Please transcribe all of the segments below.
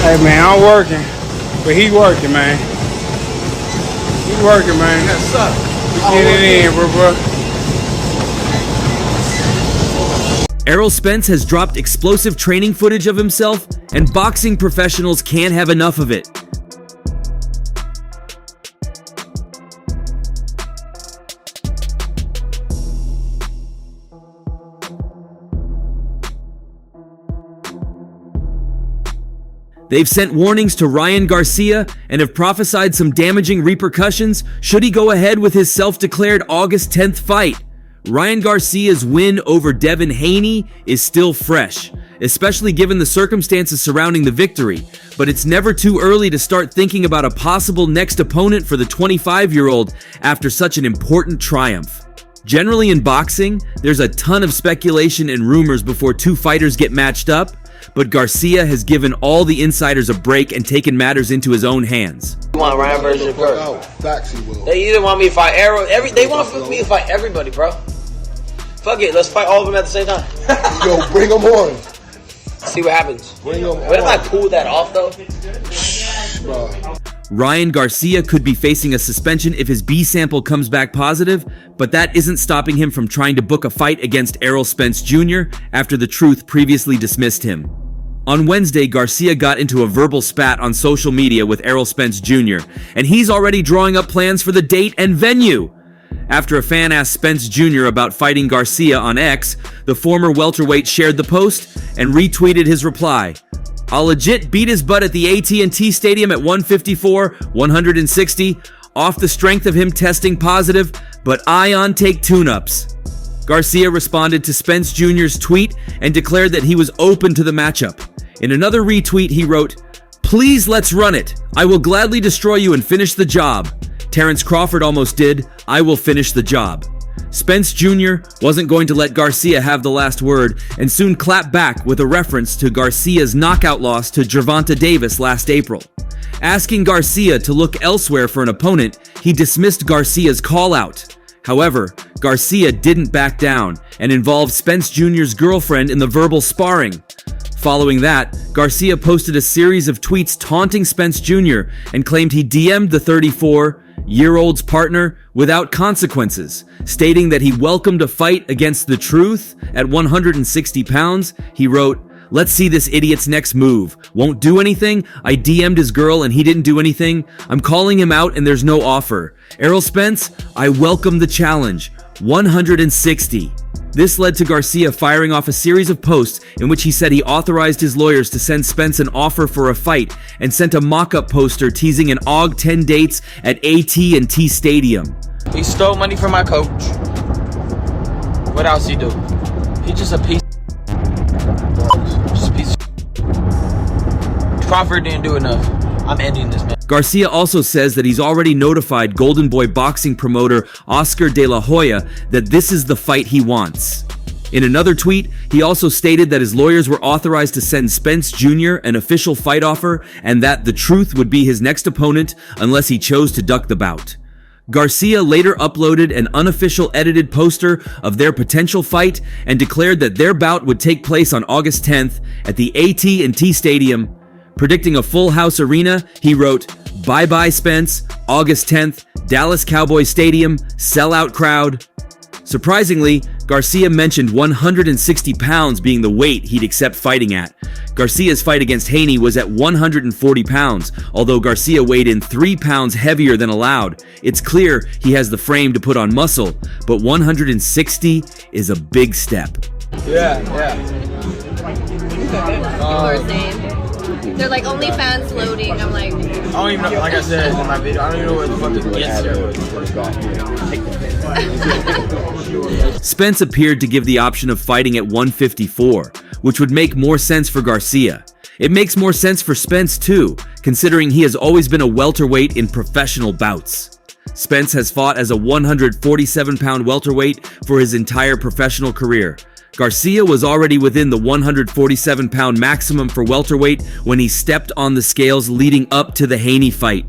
Hey man, I'm working, but he working, man. He working, man. That sucks. Get it in, bro. Errol Spence has dropped explosive training footage of himself, and boxing professionals can't have enough of it. They've sent warnings to Ryan Garcia and have prophesied some damaging repercussions should he go ahead with his self-declared August 10th fight. Ryan Garcia's win over Devin Haney is still fresh, especially given the circumstances surrounding the victory, but it's never too early to start thinking about a possible next opponent for the 25-year-old after such an important triumph. Generally in boxing, there's a ton of speculation and rumors before two fighters get matched up, but Garcia has given all the insiders a break and taken matters into his own hands. You want Ryan versus Shakur? They either want me to fight Errol, they want me to fight everybody, bro. Fuck it, let's fight all of them at the same time. Yo, bring them on. See what happens. Bring them what if I pull that off, though? Bro. Ryan Garcia could be facing a suspension if his B sample comes back positive, but that isn't stopping him from trying to book a fight against Errol Spence Jr. after the Truth previously dismissed him. On Wednesday, Garcia got into a verbal spat on social media with Errol Spence Jr., and he's already drawing up plans for the date and venue. After a fan asked Spence Jr. about fighting Garcia on X, the former welterweight shared the post and retweeted his reply. "I'll legit beat his butt at the AT&T Stadium at 154, 160, off the strength of him testing positive, but Ion take tune-ups." Garcia responded to Spence Jr.'s tweet and declared that he was open to the matchup. In another retweet, he wrote, "Please, let's run it. I will gladly destroy you and finish the job. Terrence Crawford almost did. I will finish the job." Spence Jr. wasn't going to let Garcia have the last word and soon clapped back with a reference to Garcia's knockout loss to Gervonta Davis last April. Asking Garcia to look elsewhere for an opponent, he dismissed Garcia's call-out. However, Garcia didn't back down and involved Spence Jr.'s girlfriend in the verbal sparring. Following that, Garcia posted a series of tweets taunting Spence Jr. and claimed he DM'd the 34-year-old's partner without consequences, stating that he welcomed a fight against the Truth at 160 pounds. He wrote, "Let's see this idiot's next move. Won't do anything? I DM'd his girl and he didn't do anything. I'm calling him out and there's no offer. Errol Spence, I welcome the challenge. 160. This led to Garcia firing off a series of posts in which he said he authorized his lawyers to send Spence an offer for a fight and sent a mock-up poster teasing an Aug 10 dates at AT&T Stadium. He stole money from my coach. What else he do? He just a piece. Just a piece. Crawford didn't do enough. I'm ending this, man. Garcia also says that he's already notified Golden Boy boxing promoter Oscar De La Hoya that this is the fight he wants. In another tweet, he also stated that his lawyers were authorized to send Spence Jr. an official fight offer and that the Truth would be his next opponent unless he chose to duck the bout. Garcia later uploaded an unofficial edited poster of their potential fight and declared that their bout would take place on August 10th at the AT&T Stadium. Predicting a full house arena, he wrote, "Bye-bye Spence, August 10th, Dallas Cowboys Stadium, sellout crowd." Surprisingly, Garcia mentioned 160 pounds being the weight he'd accept fighting at. Garcia's fight against Haney was at 140 pounds, although Garcia weighed in 3 pounds heavier than allowed. It's clear he has the frame to put on muscle, but 160 is a big step. Yeah. People are saying. They're like OnlyFans loading. I'm like, I don't even know, like I said in my video, I don't even know what the fuck the gets there. Spence appeared to give the option of fighting at 154, which would make more sense for Garcia. It makes more sense for Spence too, considering he has always been a welterweight in professional bouts. Spence has fought as a 147-pound welterweight for his entire professional career. Garcia was already within the 147-pound maximum for welterweight when he stepped on the scales leading up to the Haney fight.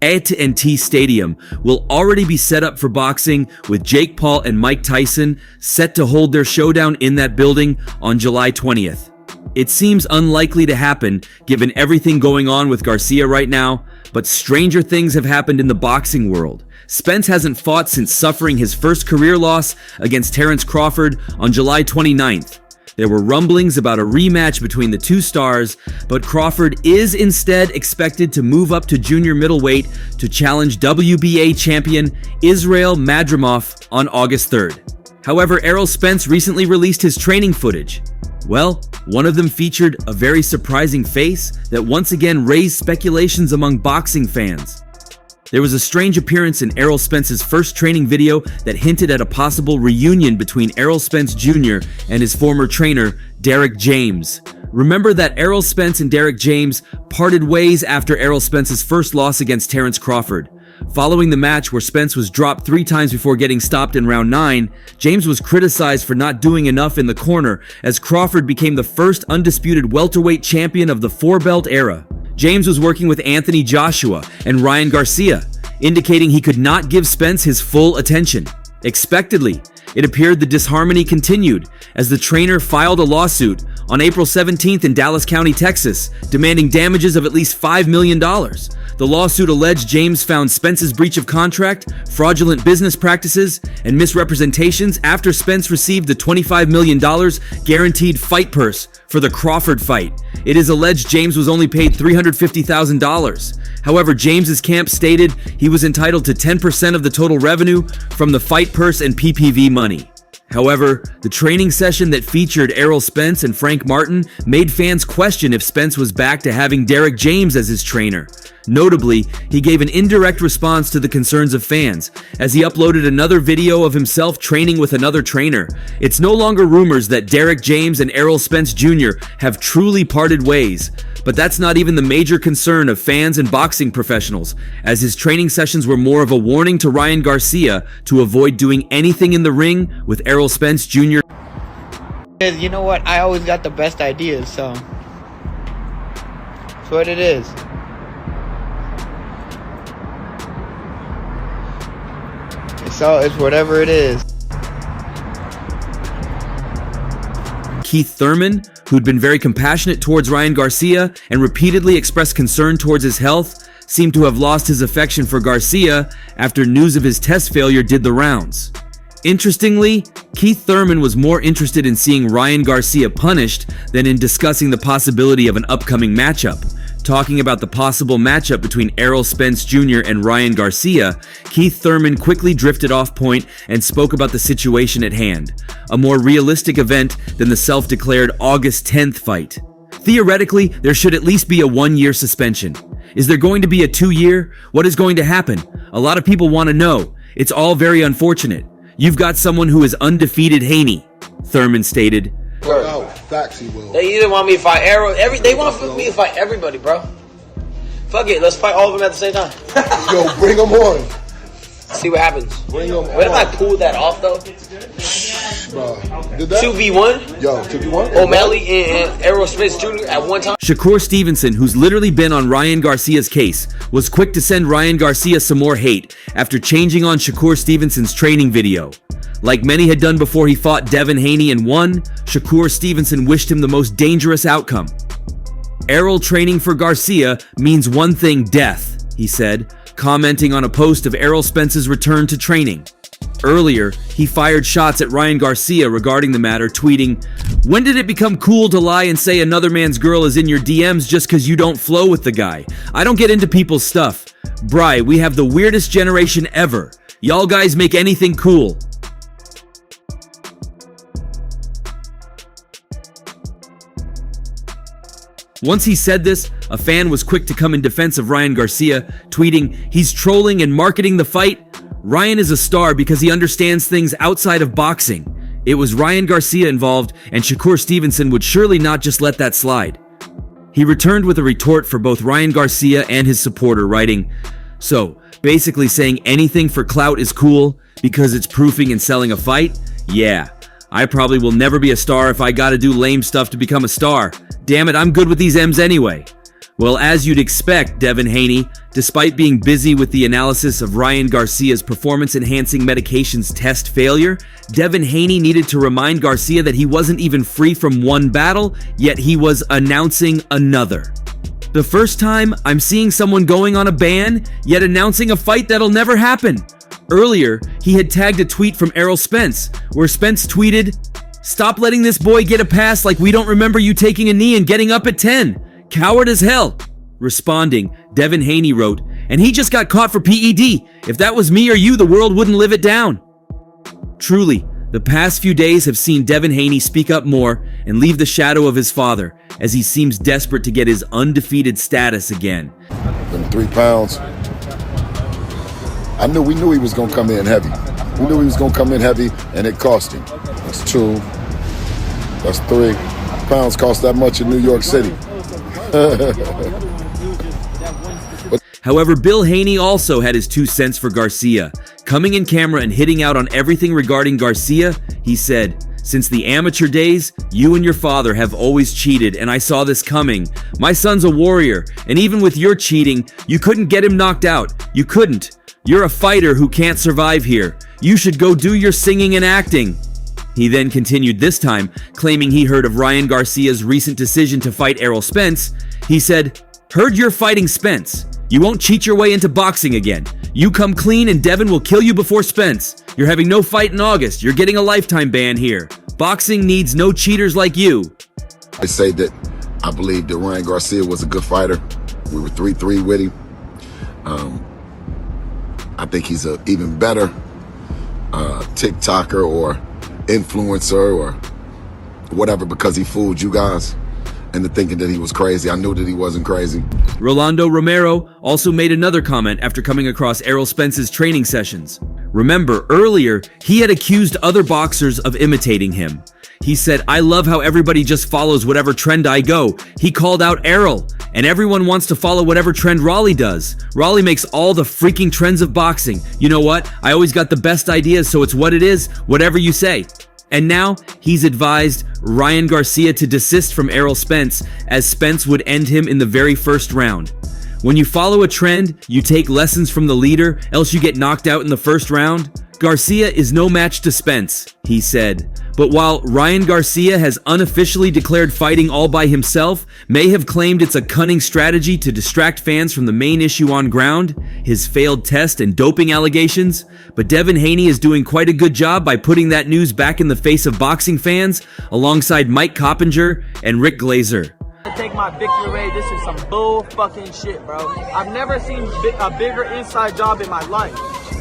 AT&T Stadium will already be set up for boxing, with Jake Paul and Mike Tyson set to hold their showdown in that building on July 20th. It seems unlikely to happen given everything going on with Garcia right now, but stranger things have happened in the boxing world. Spence hasn't fought since suffering his first career loss against Terence Crawford on July 29th. There were rumblings about a rematch between the two stars, but Crawford is instead expected to move up to junior middleweight to challenge WBA champion Israel Madrimov on August 3rd. However, Errol Spence recently released his training footage. Well, one of them featured a very surprising face that once again raised speculations among boxing fans. There was a strange appearance in Errol Spence's first training video that hinted at a possible reunion between Errol Spence Jr. and his former trainer, Derek James. Remember that Errol Spence and Derek James parted ways after Errol Spence's first loss against Terence Crawford. Following the match where Spence was dropped 3 times before getting stopped in round 9, James was criticized for not doing enough in the corner as Crawford became the first undisputed welterweight champion of the 4-belt era. James was working with Anthony Joshua and Ryan Garcia, indicating he could not give Spence his full attention. Expectedly, it appeared the disharmony continued as the trainer filed a lawsuit on April 17th in Dallas County, Texas, demanding damages of at least $5 million. The lawsuit alleged James found Spence's breach of contract, fraudulent business practices, and misrepresentations after Spence received the $25 million guaranteed fight purse for the Crawford fight. It is alleged James was only paid $350,000. However, James's camp stated he was entitled to 10% of the total revenue from the fight purse and PPV money. However, the training session that featured Errol Spence and Frank Martin made fans question if Spence was back to having Derek James as his trainer. Notably, he gave an indirect response to the concerns of fans, as he uploaded another video of himself training with another trainer. It's no longer rumors that Derek James and Errol Spence Jr. have truly parted ways, but that's not even the major concern of fans and boxing professionals, as his training sessions were more of a warning to Ryan Garcia to avoid doing anything in the ring with Errol Spence Jr. You know what? I always got the best ideas, so that's what it is. So it's whatever it is. Keith Thurman, who'd been very compassionate towards Ryan Garcia and repeatedly expressed concern towards his health, seemed to have lost his affection for Garcia after news of his test failure did the rounds. Interestingly, Keith Thurman was more interested in seeing Ryan Garcia punished than in discussing the possibility of an upcoming matchup. Talking about the possible matchup between Errol Spence Jr. and Ryan Garcia, Keith Thurman quickly drifted off point and spoke about the situation at hand, a more realistic event than the self-declared August 10th fight. Theoretically, there should at least be a 1-year suspension. Is there going to be a 2-year? What is going to happen? A lot of people want to know. It's all very unfortunate. You've got someone who is undefeated Haney, Thurman stated. No, facts he will. They either want me to fight Errol, they want me to fight everybody, bro. Fuck it, let's fight all of them at the same time. Yo, bring them on. See what happens. Bring them What if I pulled that off though? Bro, did that? 2v1? Yo, 2v1? O'Malley and Errol Spence Jr. at one time? Shakur Stevenson, who's literally been on Ryan Garcia's case, was quick to send Ryan Garcia some more hate after changing on Shakur Stevenson's training video. Like many had done before he fought Devin Haney and won, Shakur Stevenson wished him the most dangerous outcome. Errol training for Garcia means one thing, death, he said, commenting on a post of Errol Spence's return to training. Earlier, he fired shots at Ryan Garcia regarding the matter, tweeting, "When did it become cool to lie and say another man's girl is in your DMs just cause you don't flow with the guy? I don't get into people's stuff. Bri, we have the weirdest generation ever. Y'all guys make anything cool." Once he said this, a fan was quick to come in defense of Ryan Garcia, tweeting, "He's trolling and marketing the fight. Ryan is a star because he understands things outside of boxing. It was Ryan Garcia involved, and Shakur Stevenson would surely not just let that slide." He returned with a retort for both Ryan Garcia and his supporter, writing, "So, basically saying anything for clout is cool because it's proofing and selling a fight? Yeah. I probably will never be a star if I gotta do lame stuff to become a star. Damn it, I'm good with these M's anyway. Well, as you'd expect, Devin Haney, despite being busy with the analysis of Ryan Garcia's performance-enhancing medications test failure, Devin Haney needed to remind Garcia that he wasn't even free from one battle, yet he was announcing another. The first time, I'm seeing someone going on a ban, yet announcing a fight that'll never happen. Earlier, he had tagged a tweet from Errol Spence, where Spence tweeted, "Stop letting this boy get a pass like we don't remember you taking a knee and getting up at 10. Coward as hell." Responding, Devin Haney wrote, "And he just got caught for PED. If that was me or you, the world wouldn't live it down." Truly, the past few days have seen Devin Haney speak up more and leave the shadow of his father, as he seems desperate to get his undefeated status again. Them 3 pounds. We knew he was going to come in heavy. We knew he was going to come in heavy, and it cost him. That's 2. That's 3. Pounds cost that much in New York City. However, Bill Haney also had his 2 cents for Garcia. Coming in camera and hitting out on everything regarding Garcia, he said, "Since the amateur days, you and your father have always cheated, and I saw this coming. My son's a warrior, and even with your cheating, you couldn't get him knocked out. You couldn't. You're a fighter who can't survive here. You should go do your singing and acting." He then continued this time, claiming he heard of Ryan Garcia's recent decision to fight Errol Spence. He said, "Heard you're fighting Spence. You won't cheat your way into boxing again. You come clean and Devin will kill you before Spence. You're having no fight in August. You're getting a lifetime ban here. Boxing needs no cheaters like you." I say that I believe that Ryan Garcia was a good fighter. We were 3-3 with him. I think he's an even better TikToker or influencer or whatever because he fooled you guys into thinking that he was crazy. I knew that he wasn't crazy. Rolando Romero also made another comment after coming across Errol Spence's training sessions. Remember, earlier, he had accused other boxers of imitating him. He said, "I love how everybody just follows whatever trend I go." He called out Errol, and everyone wants to follow whatever trend Raleigh does. Raleigh makes all the freaking trends of boxing. You know what? I always got the best ideas, so it's what it is, whatever you say. And now, he's advised Ryan Garcia to desist from Errol Spence, as Spence would end him in the very first round. When you follow a trend, you take lessons from the leader, else you get knocked out in the first round. Garcia is no match to Spence, he said. But while Ryan Garcia has unofficially declared fighting all by himself, may have claimed it's a cunning strategy to distract fans from the main issue on ground, his failed test and doping allegations, but Devin Haney is doing quite a good job by putting that news back in the face of boxing fans, alongside Mike Coppinger and Rick Glazer. Take my victory rate. This is some bull fucking shit, bro. I've never seen a bigger inside job in my life.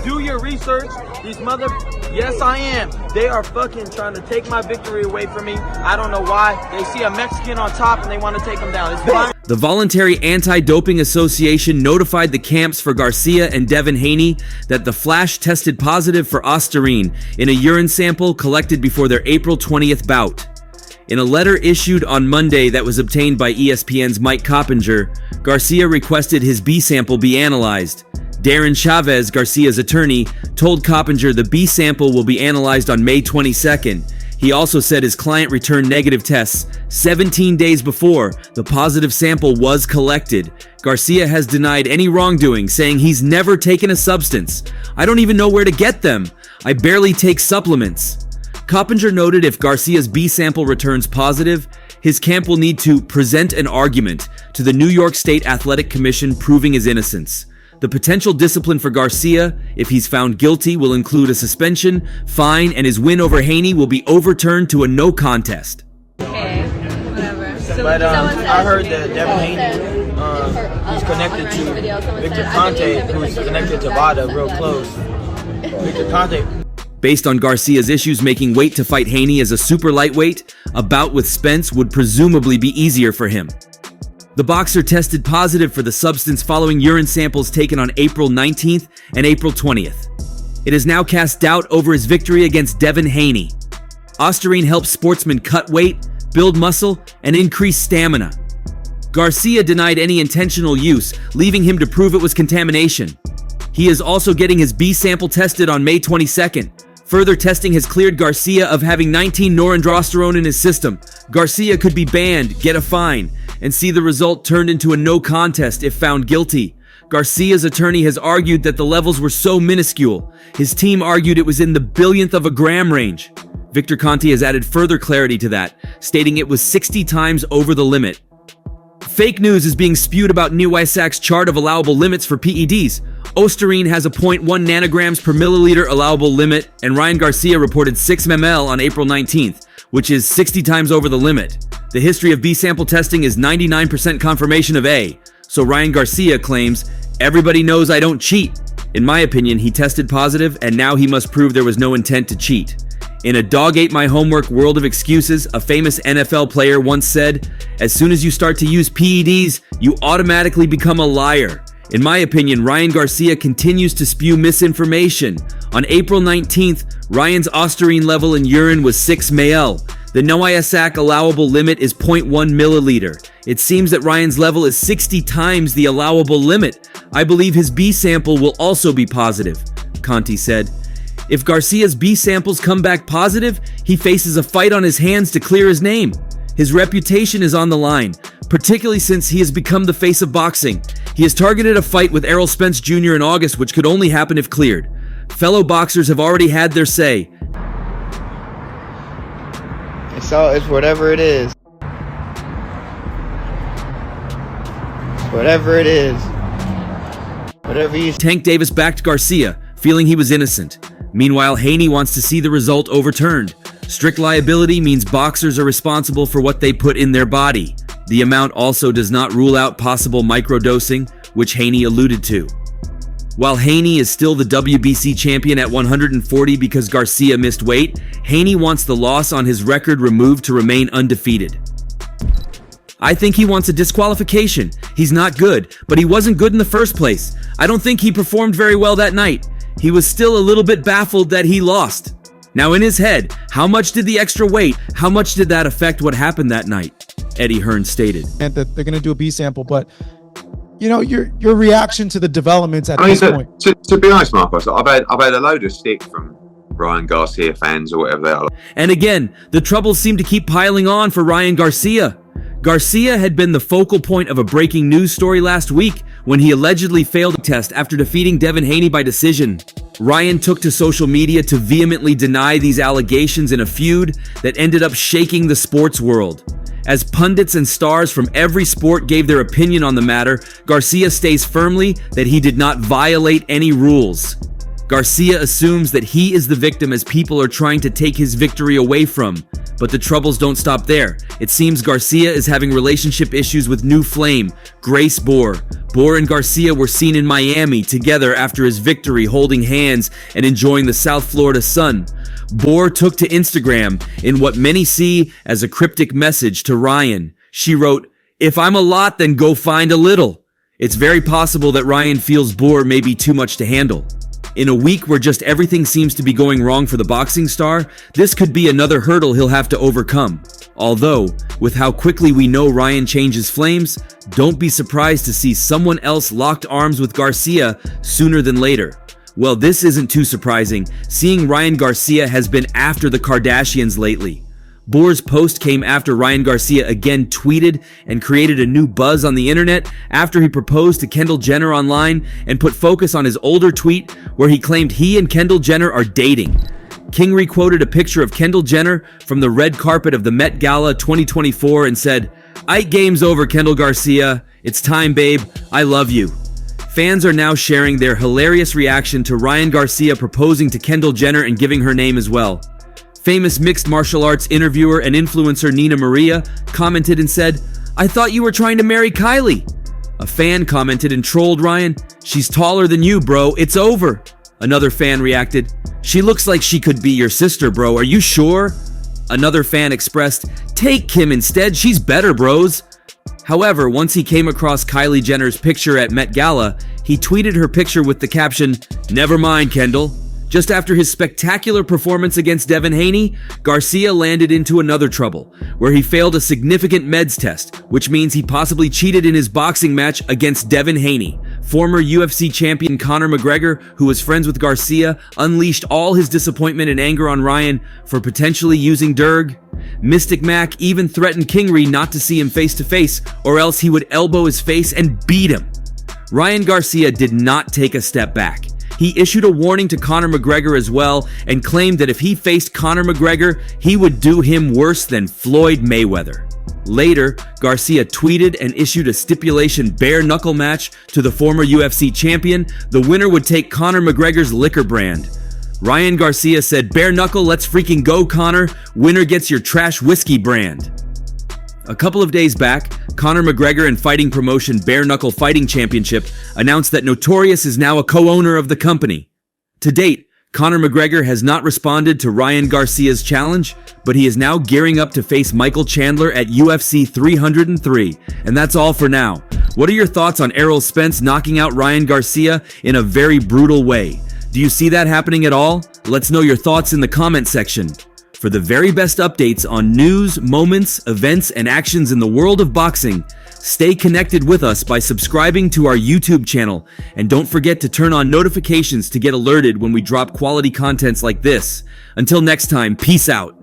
Do your research. These yes, I am. They are fucking trying to take my victory away from me. I don't know why. They see a Mexican on top and they want to take him down. It's fine. The Voluntary Anti-Doping Association notified the camps for Garcia and Devin Haney that the Flash tested positive for ostarine in a urine sample collected before their April 20th bout. In a letter issued on Monday that was obtained by ESPN's Mike Coppinger, Garcia requested his B sample be analyzed. Darren Chavez, Garcia's attorney, told Coppinger the B sample will be analyzed on May 22nd. He also said his client returned negative tests 17 days before the positive sample was collected. Garcia has denied any wrongdoing, saying he's never taken a substance. "I don't even know where to get them. I barely take supplements." Coppinger noted if Garcia's B sample returns positive, his camp will need to present an argument to the New York State Athletic Commission proving his innocence. The potential discipline for Garcia, if he's found guilty, will include a suspension, fine, and his win over Haney will be overturned to a no contest. Okay, whatever. So But I heard that Devin Haney, he's connected to Victor Conte, who's connected to Vada real close. Victor Conte. Based on Garcia's issues making weight to fight Haney as a super lightweight, a bout with Spence would presumably be easier for him. The boxer tested positive for the substance following urine samples taken on April 19th and April 20th. It has now cast doubt over his victory against Devin Haney. Ostarine helps sportsmen cut weight, build muscle, and increase stamina. Garcia denied any intentional use, leaving him to prove it was contamination. He is also getting his B sample tested on May 22nd. Further testing has cleared Garcia of having 19 norandrosterone in his system. Garcia could be banned, get a fine, and see the result turned into a no contest if found guilty. Garcia's attorney has argued that the levels were so minuscule. His team argued it was in the billionth of a gram range. Victor Conte has added further clarity to that, stating it was 60 times over the limit. Fake news is being spewed about new ISAC's chart of allowable limits for PEDs. Osterine has a 0.1 nanograms per milliliter allowable limit, and Ryan Garcia reported 6 ml on April 19th, which is 60 times over the limit. The history of B-sample testing is 99% confirmation of A, so Ryan Garcia claims, "Everybody knows I don't cheat." In my opinion, he tested positive, and now he must prove there was no intent to cheat. In a dog ate my homework world of excuses, a famous NFL player once said, "As soon as you start to use PEDs, you automatically become a liar." In my opinion, Ryan Garcia continues to spew misinformation. On April 19th, Ryan's Osterine level in urine was 6 ml. The no-ISAC allowable limit is 0.1 milliliter. It seems that Ryan's level is 60 times the allowable limit. I believe his B sample will also be positive, Conte said. If Garcia's B samples come back positive, he faces a fight on his hands to clear his name. His reputation is on the line, particularly since he has become the face of boxing. He has targeted a fight with Errol Spence Jr. in August, which could only happen if cleared. Fellow boxers have already had their say. It's whatever it is. Whatever it is. Whatever you... Tank Davis backed Garcia, feeling he was innocent. Meanwhile, Haney wants to see the result overturned. Strict liability means boxers are responsible for what they put in their body. The amount also does not rule out possible microdosing, which Haney alluded to. While Haney is still the WBC champion at 140 because Garcia missed weight, Haney wants the loss on his record removed to remain undefeated. I think he wants a disqualification. He's not good, but he wasn't good in the first place. I don't think he performed very well that night. He was still a little bit baffled that he lost. Now in his head, how much did the extra weight, how much did that affect what happened that night? Eddie Hearn stated. And that they're going to do a B sample, but you know, your reaction to the developments at this point. To be honest, Marcos, I've had a load of stick from Ryan Garcia fans or whatever they are. And again, the troubles seem to keep piling on for Ryan Garcia. Garcia had been the focal point of a breaking news story last week when he allegedly failed a test after defeating Devin Haney by decision. Ryan took to social media to vehemently deny these allegations in a feud that ended up shaking the sports world. As pundits and stars from every sport gave their opinion on the matter, Garcia stays firmly that he did not violate any rules. Garcia assumes that he is the victim as people are trying to take his victory away from. But the troubles don't stop there. It seems Garcia is having relationship issues with new flame, Grace Bohr. Bohr and Garcia were seen in Miami together after his victory, holding hands and enjoying the South Florida sun. Bohr took to Instagram in what many see as a cryptic message to Ryan. She wrote, "If I'm a lot, then go find a little." It's very possible that Ryan feels Bohr may be too much to handle. In a week where just everything seems to be going wrong for the boxing star, this could be another hurdle he'll have to overcome. Although, with how quickly we know Ryan changes flames, don't be surprised to see someone else locked arms with Garcia sooner than later. Well, this isn't too surprising, seeing Ryan Garcia has been after the Kardashians lately. Bohr's post came after Ryan Garcia again tweeted and created a new buzz on the internet after he proposed to Kendall Jenner online and put focus on his older tweet where he claimed he and Kendall Jenner are dating. King requoted a picture of Kendall Jenner from the red carpet of the Met Gala 2024 and said, "Ike game's over, Kendall Garcia. It's time, babe. I love you." Fans are now sharing their hilarious reaction to Ryan Garcia proposing to Kendall Jenner and giving her name as well. Famous mixed martial arts interviewer and influencer Nina Maria commented and said, "I thought you were trying to marry Kylie." A fan commented and trolled Ryan, "She's taller than you, bro. It's over." Another fan reacted, "She looks like she could be your sister, bro. Are you sure?" Another fan expressed, "Take Kim instead. She's better, bros." However, once he came across Kylie Jenner's picture at Met Gala, he tweeted her picture with the caption, "Never mind, Kendall." Just after his spectacular performance against Devin Haney, Garcia landed into another trouble, where he failed a significant meds test, which means he possibly cheated in his boxing match against Devin Haney. former UFC champion Conor McGregor, who was friends with Garcia, unleashed all his disappointment and anger on Ryan for potentially using Durg. Mystic Mac even threatened Kingery not to see him face to face, or else he would elbow his face and beat him. Ryan Garcia did not take a step back. He issued a warning to Conor McGregor as well and claimed that if he faced Conor McGregor, he would do him worse than Floyd Mayweather. Later, Garcia tweeted and issued a stipulation bare-knuckle match to the former UFC champion. The winner would take Conor McGregor's liquor brand. Ryan Garcia said, "Bare knuckle, let's freaking go, Conor. Winner gets your trash whiskey brand." A couple of days back, Conor McGregor and fighting promotion Bare Knuckle Fighting Championship announced that Notorious is now a co-owner of the company. To date, Conor McGregor has not responded to Ryan Garcia's challenge, but he is now gearing up to face Michael Chandler at UFC 303. And that's all for now. What are your thoughts on Errol Spence knocking out Ryan Garcia in a very brutal way? Do you see that happening at all? Let's know your thoughts in the comment section. For the very best updates on news, moments, events, and actions in the world of boxing, stay connected with us by subscribing to our YouTube channel. And don't forget to turn on notifications to get alerted when we drop quality contents like this. Until next time, peace out.